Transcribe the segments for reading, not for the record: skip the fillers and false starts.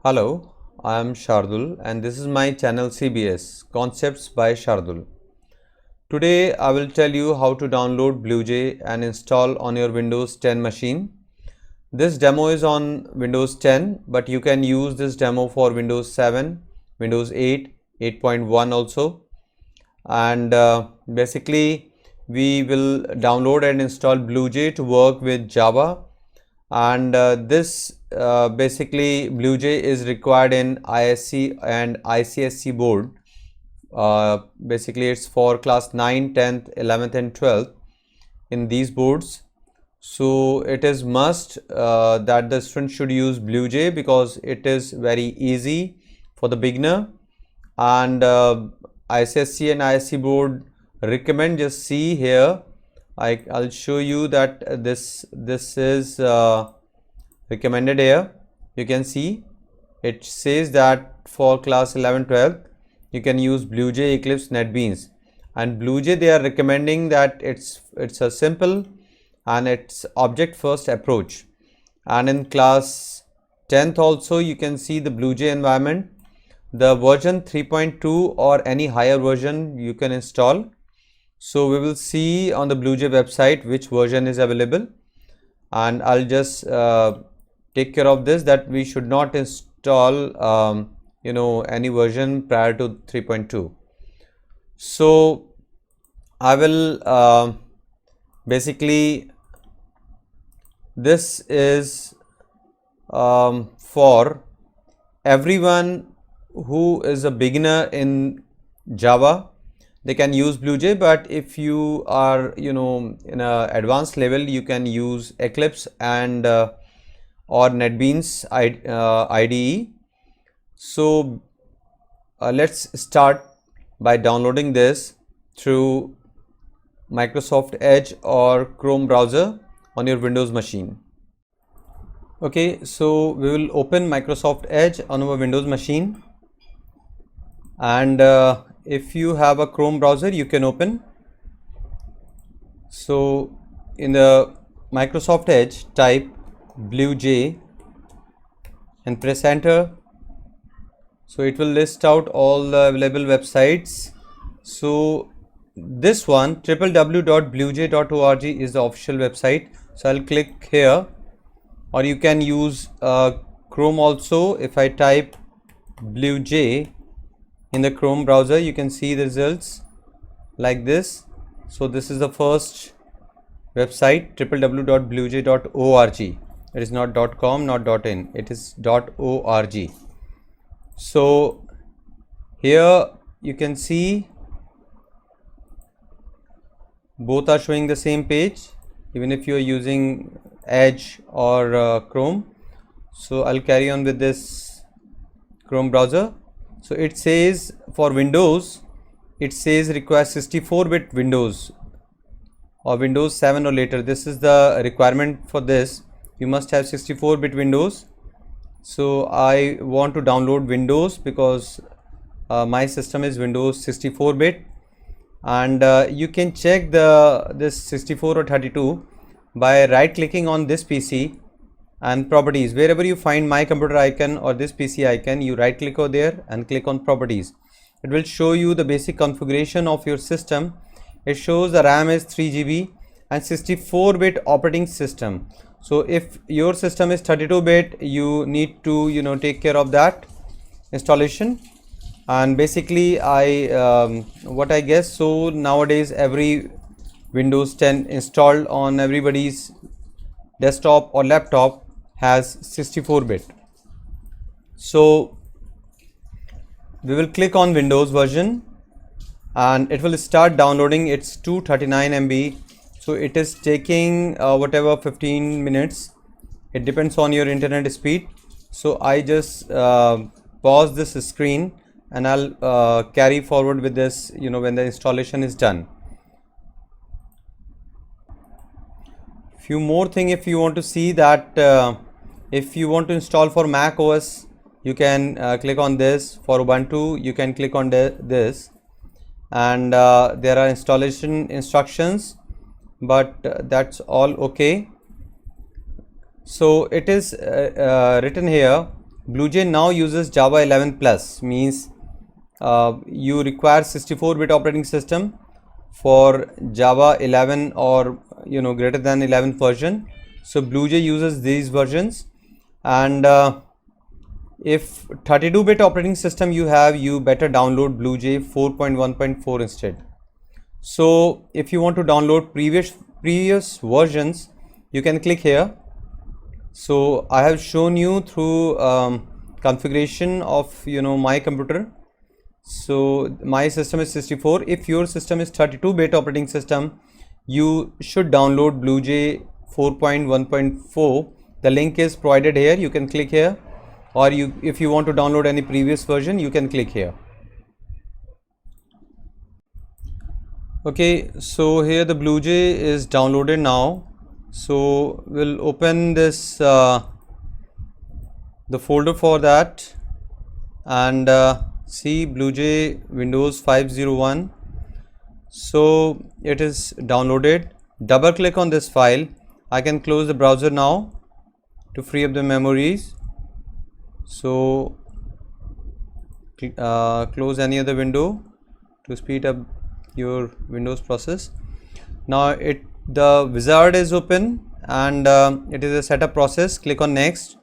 Hello, I am Shardul and this is my channel CBS Concepts by Shardul. Today I will tell you how to download BlueJ and install on your Windows 10 machine. This demo is on Windows 10, but you can use this demo for Windows 7, Windows 8, 8.1 also. And basically we will download and install BlueJ to work with Java, and this basically BlueJ is required in ISC and ICSC board. Basically it's for class 9, 10th, 11th and 12th in these boards. So it is must that the student should use BlueJ because it is very easy for the beginner, and ICSC and ISC board recommend. Just see here, I'll show you that this is recommended here. You can see it says that for class 11 12 you can use BlueJ, Eclipse, NetBeans, and BlueJ they are recommending that it's a simple and it's object first approach. And in class 10th also you can see the BlueJ environment, the version 3.2 or any higher version you can install. So we will see on the BlueJ website which version is available, and I'll just take care of this, that we should not install any version prior to 3.2. So I will basically, this is for everyone who is a beginner in Java. They can use BlueJ, but if you are in a advanced level, you can use Eclipse and or NetBeans IDE. So let's start by downloading this through Microsoft Edge or Chrome browser on your Windows machine. Okay, so we will open Microsoft Edge on our Windows machine, and if you have a Chrome browser you can open. So in the Microsoft Edge type BlueJ and press enter. So it will list out all the available websites. So this one, www.bluej.org, is the official website. So I'll click here, or you can use Chrome also. If I type BlueJ in the Chrome browser, you can see the results like this. So this is the first website, www.bluej.org. It is not .com, not .in, it is .org. So here you can see both are showing the same page, even if you are using Edge or Chrome. So I'll carry on with this Chrome browser. So it says for Windows, it says requires 64-bit Windows or Windows 7 or later. This is the requirement for this. You must have 64-bit Windows. So I want to download Windows because my system is Windows 64-bit, and you can check this 64 or 32 by right clicking on this PC and properties. Wherever you find my computer icon or this PC icon, you right click over there and click on properties. It will show you the basic configuration of your system. It shows the RAM is 3 GB and 64-bit operating system. So if your system is 32-bit, you need to take care of that installation. And basically what I guess, so nowadays every Windows 10 installed on everybody's desktop or laptop has 64-bit. So we will click on Windows version and it will start downloading. It's 239 MB. So it is taking whatever 15 minutes. It depends on your internet speed. So I just pause this screen and I'll carry forward with this when the installation is done. Few more thing, if you want to see that if you want to install for Mac OS, you can click on this. For Ubuntu you can click on this, and there are installation instructions, but that's all okay. So it is written here BlueJ now uses Java 11 plus, means you require 64-bit operating system for Java 11 or greater than 11th version. So BlueJ uses these versions, and if 32-bit operating system you have, you better download BlueJ 4.1.4 instead. So if you want to download previous versions, you can click here. So I have shown you through configuration of my computer. So my system is 64. If your system is 32-bit operating system, you should download BlueJ 4.1.4. The link is provided here. You can click here, or if you want to download any previous version, you can click here. Okay, so here the BlueJ is downloaded now. So we'll open this the folder for that, and see BlueJ Windows 501. So it is downloaded. Double click on this file. I can close the browser now to free up the memories. So close any other window to speed up your Windows process. Now the wizard is open, and it is a setup process. Click on next.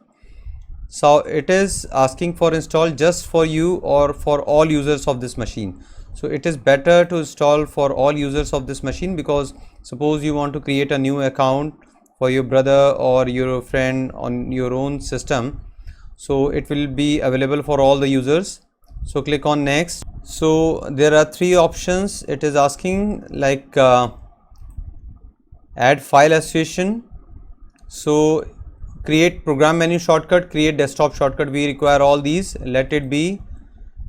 So it is asking for install just for you or for all users of this machine. So it is better to install for all users of this machine, because suppose you want to create a new account for your brother or your friend on your own system, so it will be available for all the users. So click on next. So there are three options. It is asking like add file association. So create program menu shortcut, create desktop shortcut. We require all these. Let it be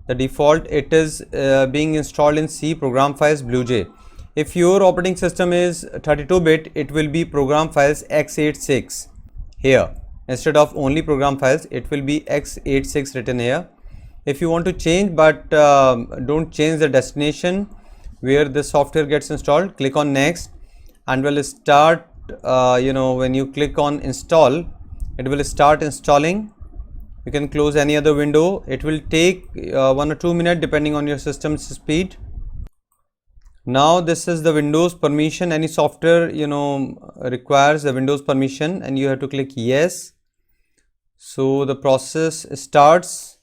the default. It is being installed in C, program files, BlueJ. If your operating system is 32-bit, it will be program files x86 here. Instead of only program files, it will be x86 written here. If you want to change, but don't change the destination where the software gets installed, click on next, and will start when you click on install, it will start installing. You can close any other window. It will take 1 or 2 minutes depending on your system's speed. Now this is the Windows permission. Any software requires the Windows permission, and you have to click yes. So the process starts.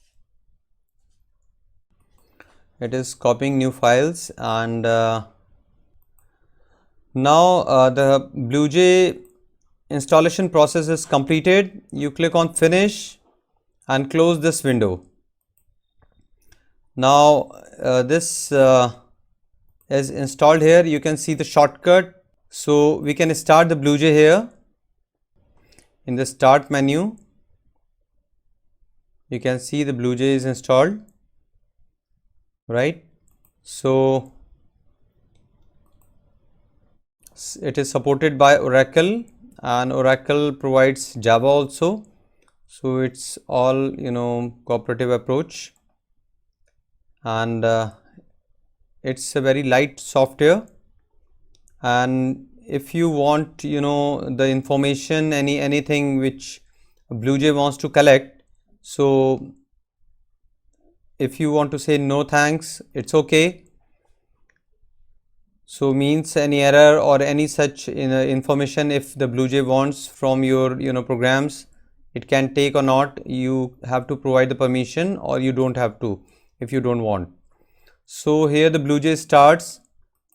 It is copying new files, and now the BlueJ installation process is completed. You click on finish and close this window. Now this is installed here. You can see the shortcut. So we can start the BlueJ here in the start menu. You can see the BlueJ is installed, right? So it is supported by Oracle, and Oracle provides Java also. So it's all cooperative approach, and it's a very light software. And if you want the information, anything which BlueJ wants to collect, so if you want to say no thanks, it's okay. So means any error or any such information, if the BlueJ wants from your programs, it can take or not. You have to provide the permission, or you don't have to if you don't want. So here the BlueJ starts,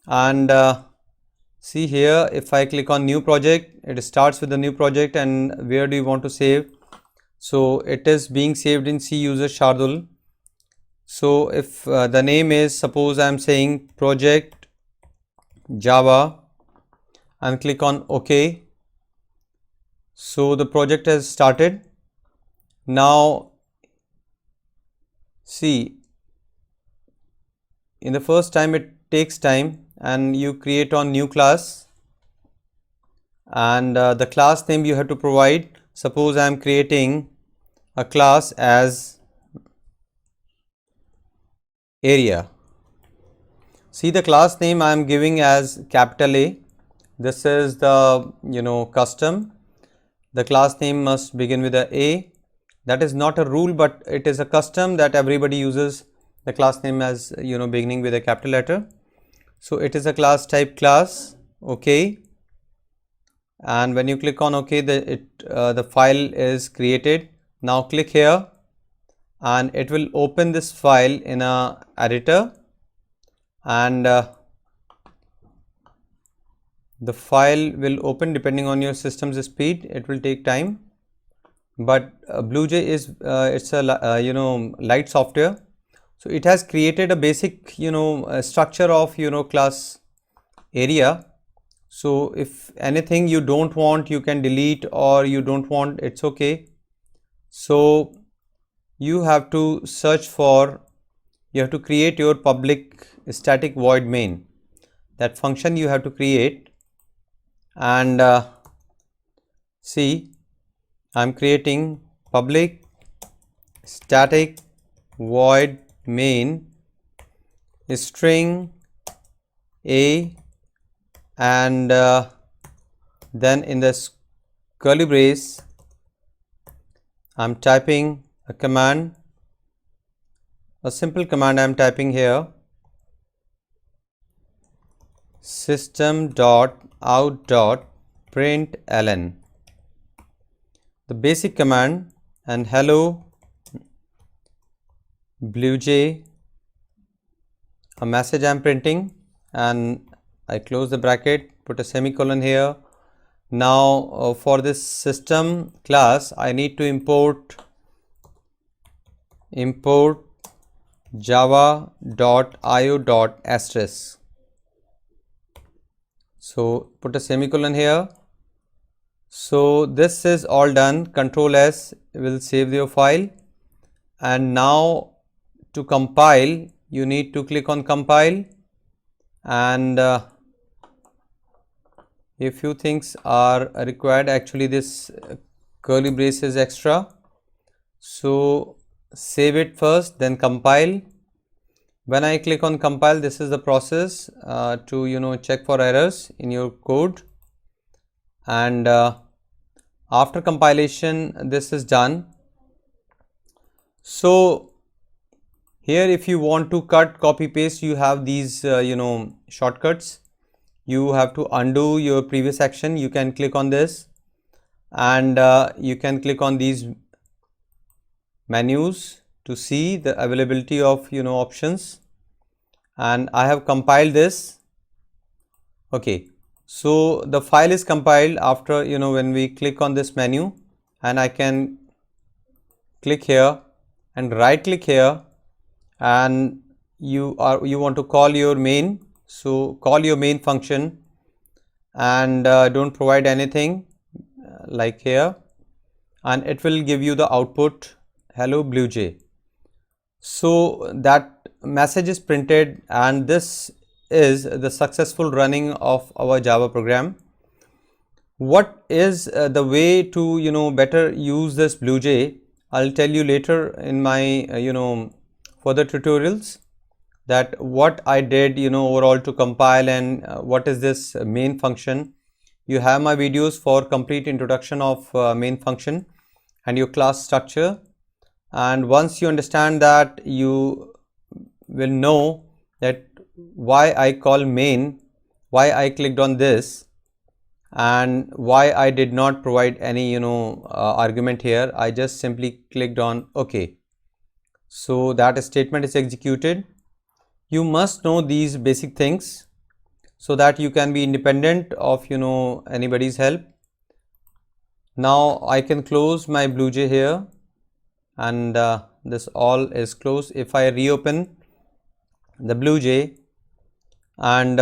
and see here, if I click on new project, it starts with the new project. And where do you want to save? So it is being saved in C user Shardul. So if the name is, suppose I am saying project Java, and click on OK. So the project has started. Now see, in the first time it takes time, and you create on new class, and the class name you have to provide. Suppose I am creating a class as area. See, the class name I am giving as capital A. This is the custom. The class name must begin with a A, That is not a rule, but it is a custom that everybody uses the class name as beginning with a capital letter. So it is a class type class. Okay, and when you click on OK, the file is created. Now click here and it will open this file in a editor, and the file will open depending on your system's speed. It will take time, but BlueJ is it's a light software, so it has created a basic structure of class area. So if anything you don't want, you can delete, or you don't want, it's okay. So you have to search for, you have to create your public static void main. That function you have to create, and see, I'm creating public static void main string a, and then in the curly brace I'm typing a command, a simple command I'm typing here, system.out.println, the basic command, and hello BlueJ, a message I'm printing, and I close the bracket, put a semicolon here. Now for this system class I need to import java.io.asterisk. So put a semicolon here. So this is all done. Control S will save your file, and now to compile you need to click on compile, and a few things are required. Actually this curly brace is extra, so save it first, then compile. When I click on compile, this is the process to check for errors in your code, and after compilation this is done. So here if you want to cut, copy, paste, you have these shortcuts. You have to undo your previous action, you can click on this, and you can click on these menus to see the availability of options. And I have compiled this. Okay, so the file is compiled after when we click on this menu, and I can click here and right click here, and you want to call your main. So call your main function, and don't provide anything like here, and it will give you the output hello BlueJ. So that message is printed, and this is the successful running of our Java program. What is the way to better use this BlueJ? I'll tell you later in my further tutorials, that what I did overall to compile, and what is this main function. You have my videos for complete introduction of main function and your class structure, and once you understand that, you will know that why I call main, why I clicked on this, and why I did not provide any argument here. I just simply clicked on OK. So that statement is executed. You must know these basic things so that you can be independent of anybody's help. Now I can close my BlueJ here, and this all is closed. If I reopen the BlueJ, and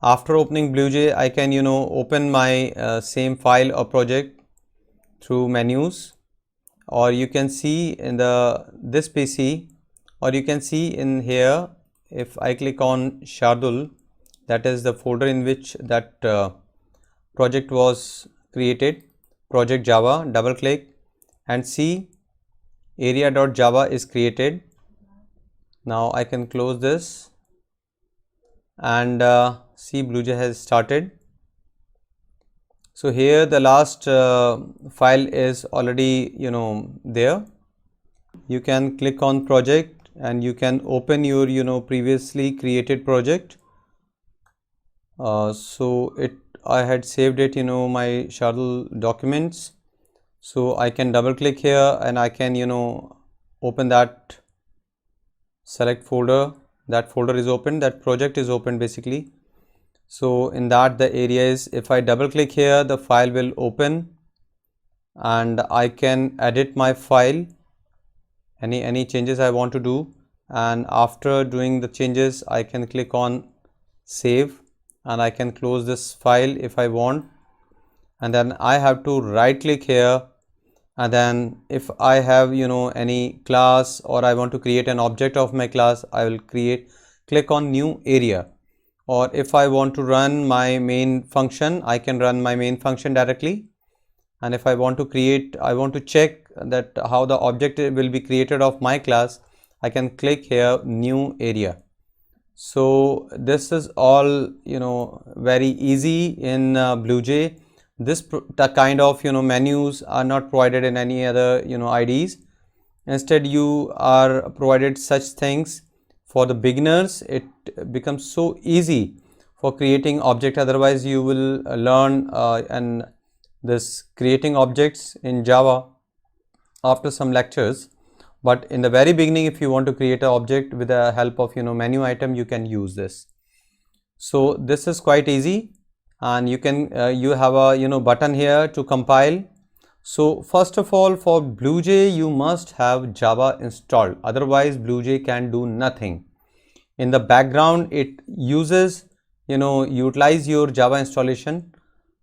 after opening BlueJ, I can open my same file or project through menus, or you can see in this PC, or you can see in here. If I click on Shardul, that is the folder in which that project was created, project Java, double click and see area.java is created. Now I can close this, and see BlueJ has started. So here the last file is already there. You can click on project and you can open your previously created project. So I had saved it my Shardul documents. So I can double click here and I can open that, select folder. That folder is open, that project is open basically. So in that the area is, if I double click here, the file will open and I can edit my file, any changes I want to do, and after doing the changes I can click on save and I can close this file if I want. And then I have to right click here, and then if I have any class or I want to create an object of my class, I will click on new area. Or if I want to run my main function, I can run my main function directly. And if I want to check that how the object will be created of my class, I can click here new area. So this is all very easy in BlueJ. This kind of menus are not provided in any other IDEs. Instead you are provided such things. For the beginners it becomes so easy for creating object, otherwise you will learn and this creating objects in Java after some lectures. But in the very beginning, if you want to create an object with the help of menu item, you can use this. So this is quite easy, and you can you have a button here to compile. So first of all, for BlueJ you must have Java installed, otherwise BlueJ can do nothing. In the background it uses utilize your Java installation.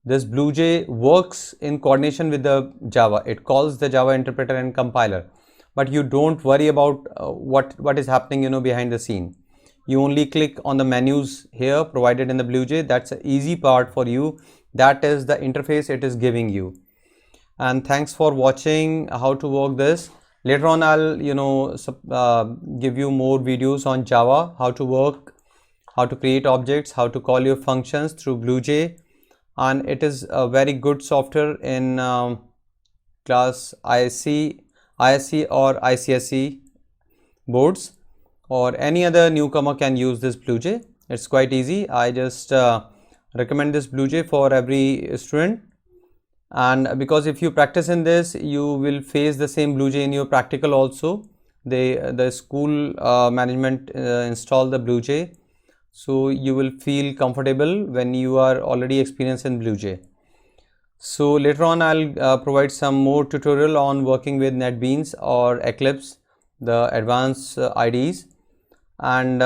This BlueJ works in coordination with the Java. It calls the Java interpreter and compiler, but you don't worry about what is happening behind the scene. You only click on the menus here provided in the BlueJ. That's an easy part for you. That is the interface it is giving you. And thanks for watching how to work this. Later on I'll give you more videos on Java, how to work, how to create objects, how to call your functions through BlueJ. And it is a very good software in class ISC or ICSE boards, or any other newcomer can use this BlueJ. It's quite easy. I just recommend this BlueJ for every student, and because if you practice in this, you will face the same BlueJ in your practical also. The school management install the BlueJ, so you will feel comfortable when you are already experienced in BlueJ. So later on I'll provide some more tutorial on working with NetBeans or Eclipse, the advanced IDEs. And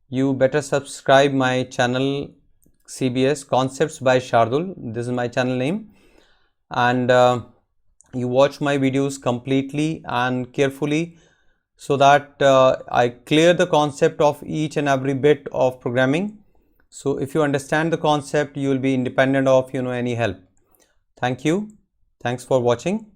you better subscribe my channel CBS Concepts by Shardul. This is my channel name, and you watch my videos completely and carefully, so that I clear the concept of each and every bit of programming. So if you understand the concept, you will be independent of any help. Thank you. Thanks for watching.